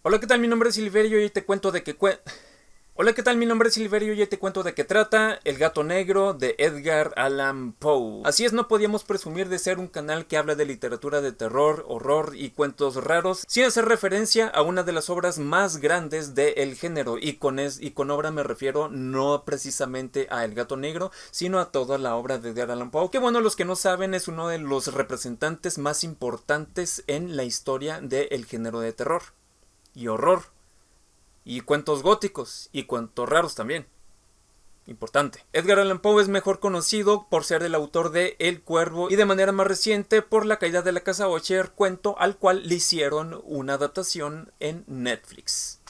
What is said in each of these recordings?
Hola, ¿qué tal? Mi nombre es Silverio y hoy te cuento de qué Hola, ¿qué tal? Mi nombre es Silverio y hoy te cuento de qué trata El gato negro de Edgar Allan Poe. Así es, no podíamos presumir de ser un canal que habla de literatura de terror, horror y cuentos raros sin hacer referencia a una de las obras más grandes del género, y con obra me refiero no precisamente a El gato negro, sino a toda la obra de Edgar Allan Poe, que bueno, los que no saben, es uno de los representantes más importantes en la historia del género de terror y horror y cuentos góticos y cuentos raros también. Importante. Edgar Allan Poe es mejor conocido por ser el autor de El Cuervo y de manera más reciente por La caída de la casa Usher, cuento al cual le hicieron una adaptación en Netflix.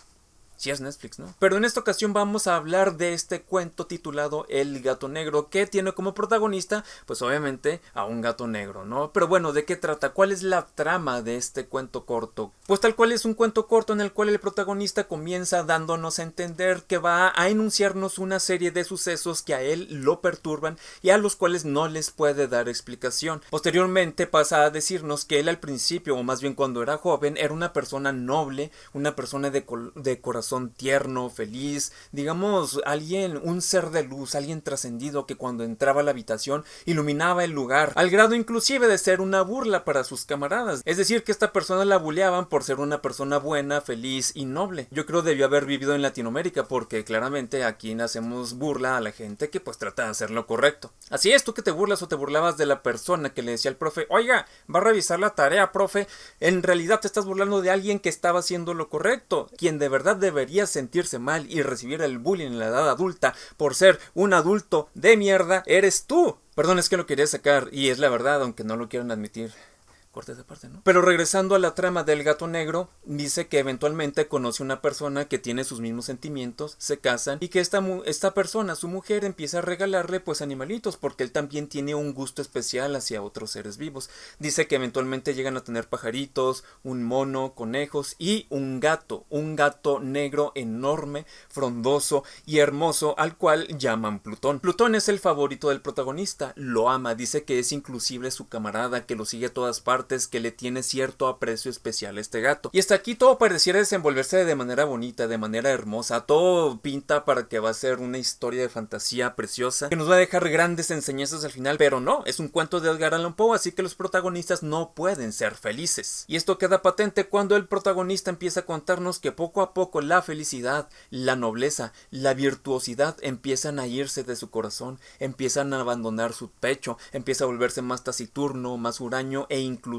Sí es Netflix, ¿no? Pero en esta ocasión vamos a hablar de este cuento titulado El gato negro, que tiene como protagonista, pues obviamente, a un gato negro, ¿no? Pero bueno, ¿de qué trata? ¿Cuál es la trama de este cuento corto? Pues tal cual es un cuento corto en el cual el protagonista comienza dándonos a entender que va a enunciarnos una serie de sucesos que a él lo perturban y a los cuales no les puede dar explicación. Posteriormente pasa a decirnos que él al principio, o más bien cuando era joven, era una persona noble, una persona de corazón tierno, feliz, digamos, alguien, un ser de luz, alguien trascendido que cuando entraba a la habitación iluminaba el lugar, al grado inclusive de ser una burla para sus camaradas. Es decir, que esta persona la buleaban por ser una persona buena, feliz y noble. Yo creo debió haber vivido en Latinoamérica, porque claramente aquí hacemos burla a la gente que pues trata de hacer lo correcto. Así es, tú que te burlas o te burlabas de la persona que le decía al profe, oiga, va a revisar la tarea, profe, en realidad te estás burlando de alguien que estaba haciendo lo correcto. Quien de verdad debería sentirse mal y recibir el bullying en la edad adulta por ser un adulto de mierda eres tú. Perdón, es que lo quería sacar y es la verdad, aunque no lo quieran admitir. Corta esa parte, ¿no? Pero regresando a la trama del gato negro, dice que eventualmente conoce una persona que tiene sus mismos sentimientos, se casan y que esta persona, su mujer, empieza a regalarle pues animalitos porque él también tiene un gusto especial hacia otros seres vivos. Dice que eventualmente llegan a tener pajaritos, un mono, conejos y un gato negro enorme, frondoso y hermoso, al cual llaman Plutón. Plutón es el favorito del protagonista, lo ama, dice que es inclusive su camarada, que lo sigue a todas partes, que le tiene cierto aprecio especial a este gato. Y hasta aquí todo pareciera desenvolverse de manera bonita, de manera hermosa. Todo pinta para que va a ser una historia de fantasía preciosa que nos va a dejar grandes enseñanzas al final, pero no, es un cuento de Edgar Allan Poe, así que los protagonistas no pueden ser felices. Y esto queda patente cuando el protagonista empieza a contarnos que poco a poco la felicidad, la nobleza, la virtuosidad empiezan a irse de su corazón, empiezan a abandonar su pecho, empieza a volverse más taciturno, más huraño e inclusive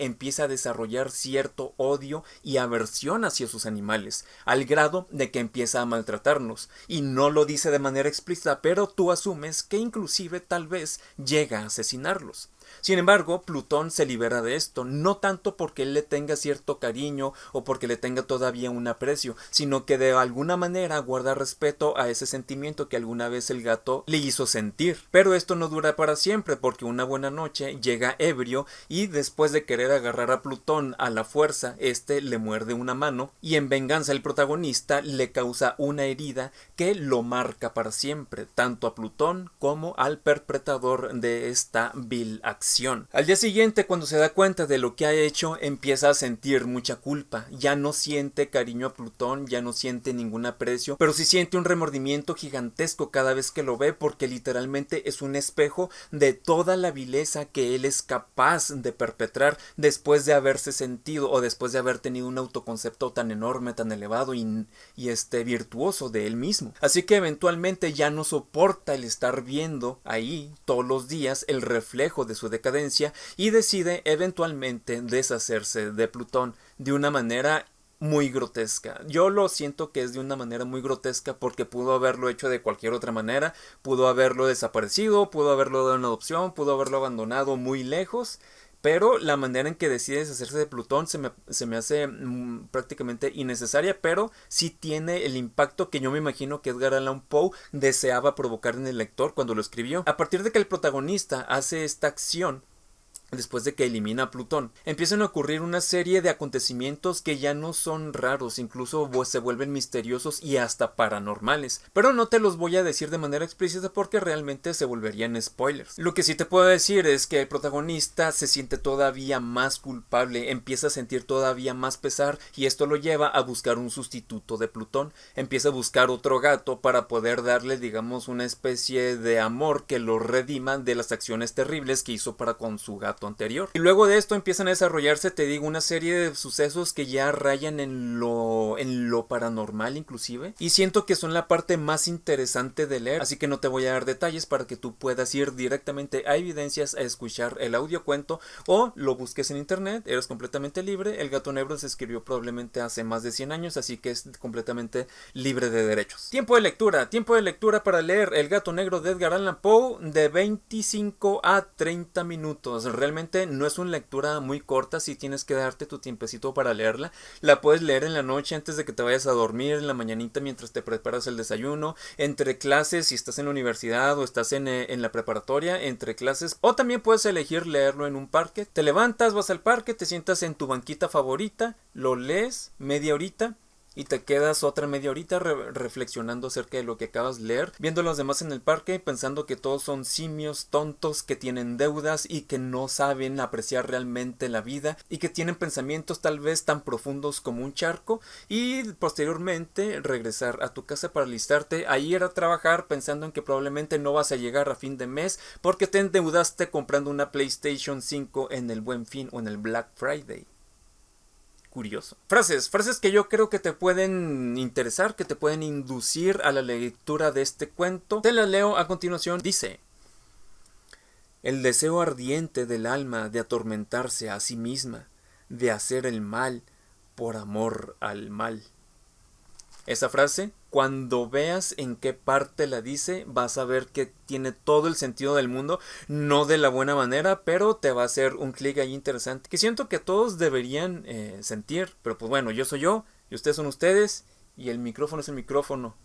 empieza a desarrollar cierto odio y aversión hacia sus animales, al grado de que empieza a maltratarnos. Y no lo dice de manera explícita, pero tú asumes que inclusive tal vez llega a asesinarlos. Sin embargo, Plutón se libera de esto, no tanto porque él le tenga cierto cariño o porque le tenga todavía un aprecio, sino que de alguna manera guarda respeto a ese sentimiento que alguna vez el gato le hizo sentir. Pero esto no dura para siempre, porque una buena noche llega ebrio y después de querer agarrar a Plutón a la fuerza, este le muerde una mano y en venganza el protagonista le causa una herida que lo marca para siempre, tanto a Plutón como al perpetrador de esta vil acción. Al día siguiente, cuando se da cuenta de lo que ha hecho, empieza a sentir mucha culpa. Ya no siente cariño a Plutón, ya no siente ningún aprecio, pero sí siente un remordimiento gigantesco cada vez que lo ve, porque literalmente es un espejo de toda la vileza que él es capaz de perpetrar después de haberse sentido o después de haber tenido un autoconcepto tan enorme, tan elevado y virtuoso de él mismo. Así que eventualmente ya no soporta el estar viendo ahí todos los días el reflejo de su decadencia y decide eventualmente deshacerse de Plutón de una manera muy grotesca. Yo lo siento que es de una manera muy grotesca porque pudo haberlo hecho de cualquier otra manera, pudo haberlo desaparecido, pudo haberlo dado en adopción, pudo haberlo abandonado muy lejos, pero la manera en que decide deshacerse de Plutón se me hace prácticamente innecesaria, pero sí tiene el impacto que yo me imagino que Edgar Allan Poe deseaba provocar en el lector cuando lo escribió. A partir de que el protagonista hace esta acción, después de que elimina a Plutón, empiezan a ocurrir una serie de acontecimientos que ya no son raros, incluso se vuelven misteriosos y hasta paranormales. Pero no te los voy a decir de manera explícita porque realmente se volverían spoilers. Lo que sí te puedo decir es que el protagonista se siente todavía más culpable, empieza a sentir todavía más pesar y esto lo lleva a buscar un sustituto de Plutón. Empieza a buscar otro gato para poder darle, digamos, una especie de amor que lo redima de las acciones terribles que hizo para con su gato anterior. Y luego de esto empiezan a desarrollarse, te digo, una serie de sucesos que ya rayan en lo paranormal inclusive, y siento que son la parte más interesante de leer, así que no te voy a dar detalles para que tú puedas ir directamente a Evidencias a escuchar el audiocuento o lo busques en internet, eres completamente libre. El Gato Negro se escribió probablemente hace más de 100 años, así que es completamente libre de derechos. Tiempo de lectura para leer El Gato Negro de Edgar Allan Poe de 25 a 30 minutos. Realmente no es una lectura muy corta, si tienes que darte tu tiempecito para leerla. La puedes leer en la noche antes de que te vayas a dormir, en la mañanita mientras te preparas el desayuno, entre clases si estás en la universidad o estás en la preparatoria, entre clases, o también puedes elegir leerlo en un parque. Te levantas, vas al parque, te sientas en tu banquita favorita, lo lees media horita y te quedas otra media horita reflexionando acerca de lo que acabas de leer, viendo a los demás en el parque, pensando que todos son simios tontos, que tienen deudas y que no saben apreciar realmente la vida y que tienen pensamientos tal vez tan profundos como un charco, y posteriormente regresar a tu casa para alistarte a ir a trabajar pensando en que probablemente no vas a llegar a fin de mes porque te endeudaste comprando una PlayStation 5 en el Buen Fin o en el Black Friday. Curioso. Frases que yo creo que te pueden interesar, que te pueden inducir a la lectura de este cuento. Te la leo a continuación. Dice: el deseo ardiente del alma de atormentarse a sí misma, de hacer el mal por amor al mal. Esa frase, cuando veas en qué parte la dice, vas a ver que tiene todo el sentido del mundo, no de la buena manera, pero te va a hacer un clic ahí interesante, que siento que todos deberían sentir, pero pues bueno, yo soy yo, y ustedes son ustedes, y el micrófono es el micrófono.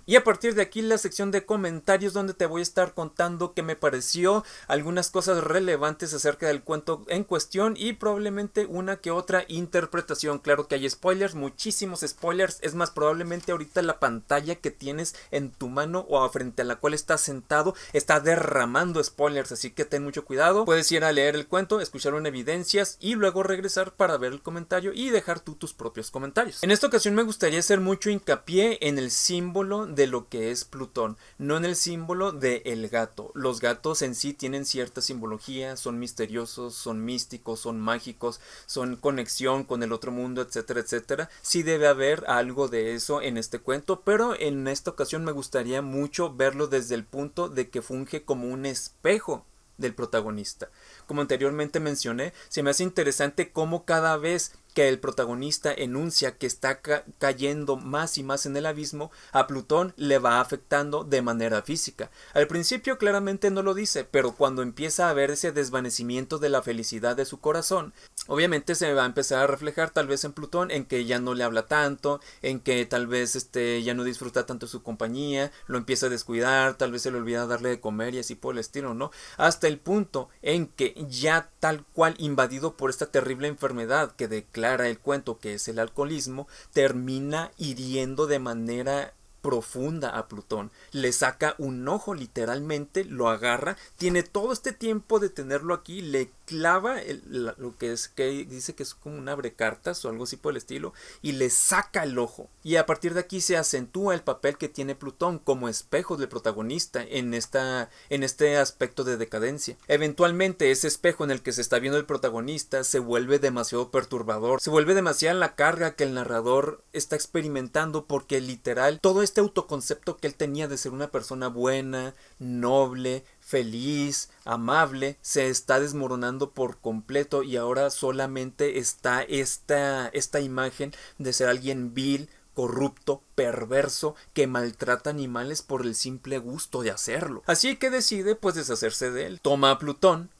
Y a partir de aquí la sección de comentarios, donde te voy a estar contando qué me pareció, algunas cosas relevantes acerca del cuento en cuestión y probablemente una que otra interpretación. Claro que hay spoilers, muchísimos spoilers, es más, probablemente ahorita la pantalla que tienes en tu mano o frente a la cual estás sentado está derramando spoilers, así que ten mucho cuidado. Puedes ir a leer el cuento, escucharlo en Evidencias y luego regresar para ver el comentario y dejar tú tus propios comentarios. En esta ocasión me gustaría hacer mucho hincapié en el símbolo de lo que es Plutón, no en el símbolo de el gato. Los gatos en sí tienen cierta simbología, son misteriosos, son místicos, son mágicos, son conexión con el otro mundo, etcétera, etcétera. Sí debe haber algo de eso en este cuento, pero en esta ocasión me gustaría mucho verlo desde el punto de que funge como un espejo del protagonista. Como anteriormente mencioné, se me hace interesante cómo cada vez que el protagonista enuncia que está cayendo más y más en el abismo, a Plutón le va afectando de manera física. Al principio claramente no lo dice, pero cuando empieza a ver ese desvanecimiento de la felicidad de su corazón, obviamente se va a empezar a reflejar tal vez en Plutón, en que ya no le habla tanto, en que tal vez ya no disfruta tanto su compañía, lo empieza a descuidar, tal vez se le olvida darle de comer y así por el estilo, ¿no? Hasta el punto en que ya tal cual invadido por esta terrible enfermedad que declara el cuento, que es el alcoholismo, termina hiriendo de manera profunda a Plutón. Le saca un ojo, literalmente lo agarra, tiene todo este tiempo de tenerlo aquí, le clava lo que es, que dice que es como un abrecartas o algo así por el estilo, y le saca el ojo. Y a partir de aquí se acentúa el papel que tiene Plutón como espejo del protagonista en este aspecto de decadencia. Eventualmente ese espejo en el que se está viendo el protagonista se vuelve demasiado perturbador, se vuelve demasiada la carga que el narrador está experimentando, porque literal todo este autoconcepto que él tenía de ser una persona buena, noble, feliz, amable, se está desmoronando por completo, y ahora solamente está esta imagen de ser alguien vil, corrupto, perverso, que maltrata animales por el simple gusto de hacerlo. Así que decide pues deshacerse de él. Toma a Plutón,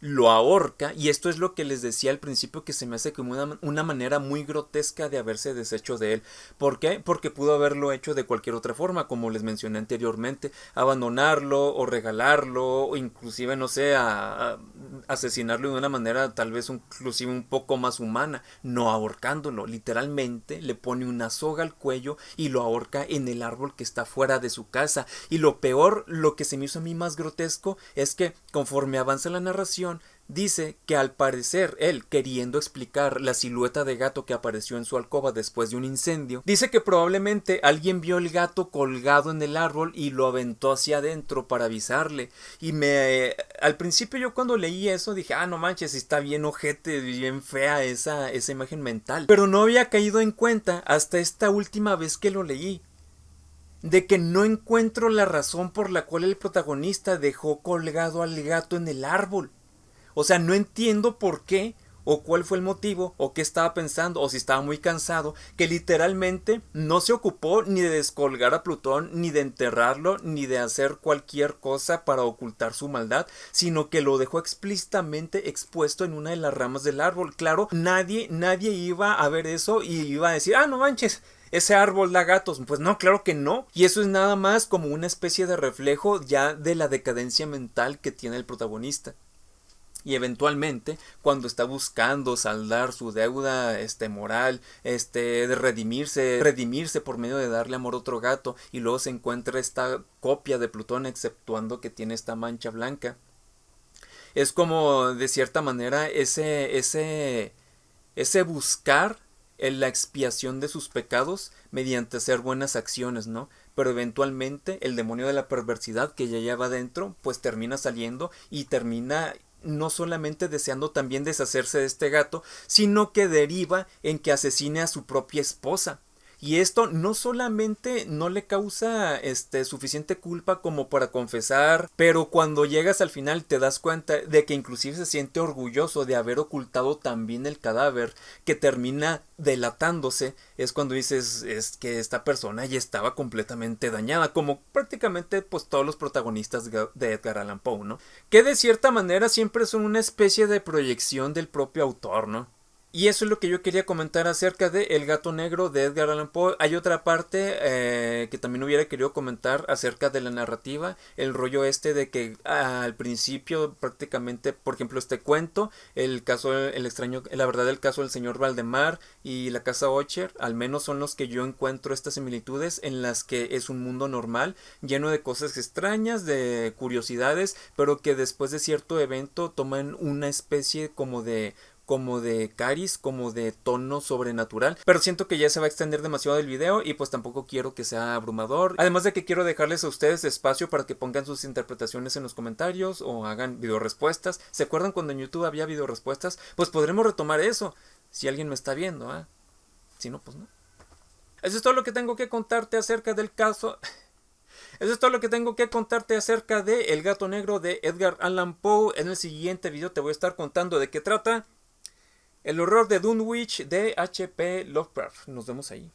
lo ahorca, y esto es lo que les decía al principio, que se me hace como una manera muy grotesca de haberse deshecho de él. ¿Por qué? Porque pudo haberlo hecho de cualquier otra forma, como les mencioné anteriormente, abandonarlo o regalarlo, o inclusive, no sé, a asesinarlo de una manera tal vez inclusive un poco más humana, no ahorcándolo. Literalmente le pone una soga al cuello y lo ahorca en el árbol que está fuera de su casa. Y lo peor, lo que se me hizo a mí más grotesco, es que conforme avanza la narración, dice que al parecer él, queriendo explicar la silueta de gato que apareció en su alcoba después de un incendio, dice que probablemente alguien vio el gato colgado en el árbol y lo aventó hacia adentro para avisarle. Y al principio yo cuando leí eso dije, no manches, está bien ojete, bien fea esa imagen mental. Pero no había caído en cuenta hasta esta última vez que lo leí, de que no encuentro la razón por la cual el protagonista dejó colgado al gato en el árbol. O sea, no entiendo por qué, o cuál fue el motivo, o qué estaba pensando, o si estaba muy cansado, que literalmente no se ocupó ni de descolgar a Plutón, ni de enterrarlo, ni de hacer cualquier cosa para ocultar su maldad, sino que lo dejó explícitamente expuesto en una de las ramas del árbol. Claro, nadie iba a ver eso y iba a decir, no manches, ese árbol da gatos. Pues no, claro que no. Y eso es nada más como una especie de reflejo ya de la decadencia mental que tiene el protagonista. Y eventualmente, cuando está buscando saldar su deuda moral, de redimirse por medio de darle amor a otro gato, y luego se encuentra esta copia de Plutón, exceptuando que tiene esta mancha blanca, es como de cierta manera ese buscar en la expiación de sus pecados mediante hacer buenas acciones, ¿no? Pero eventualmente el demonio de la perversidad que ya lleva dentro, pues termina saliendo y termina no solamente deseando también deshacerse de este gato, sino que deriva en que asesine a su propia esposa. Y esto no solamente no le causa suficiente culpa como para confesar, pero cuando llegas al final te das cuenta de que inclusive se siente orgulloso de haber ocultado también el cadáver, que termina delatándose. Es cuando dices, es que esta persona ya estaba completamente dañada, como prácticamente pues todos los protagonistas de Edgar Allan Poe, ¿no? Que de cierta manera siempre son una especie de proyección del propio autor, ¿no? Y eso es lo que yo quería comentar acerca de El gato negro de Edgar Allan Poe. Hay otra parte que también hubiera querido comentar acerca de la narrativa. El rollo de que al principio prácticamente, por ejemplo, este cuento, el caso, el extraño, la verdad del caso del señor Valdemar y la casa Ocher, al menos son los que yo encuentro estas similitudes en las que es un mundo normal, lleno de cosas extrañas, de curiosidades, pero que después de cierto evento toman una especie como de cariz, como de tono sobrenatural. Pero siento que ya se va a extender demasiado el video y pues tampoco quiero que sea abrumador. Además de que quiero dejarles a ustedes espacio para que pongan sus interpretaciones en los comentarios o hagan video respuestas. ¿Se acuerdan cuando en YouTube había video respuestas? Pues podremos retomar eso, si alguien me está viendo, Si no, pues no. Eso es todo lo que tengo que contarte acerca del caso. Eso es todo lo que tengo que contarte acerca de El gato negro de Edgar Allan Poe. En el siguiente video te voy a estar contando de qué trata El horror de Dunwich de H.P. Lovecraft. Nos vemos ahí.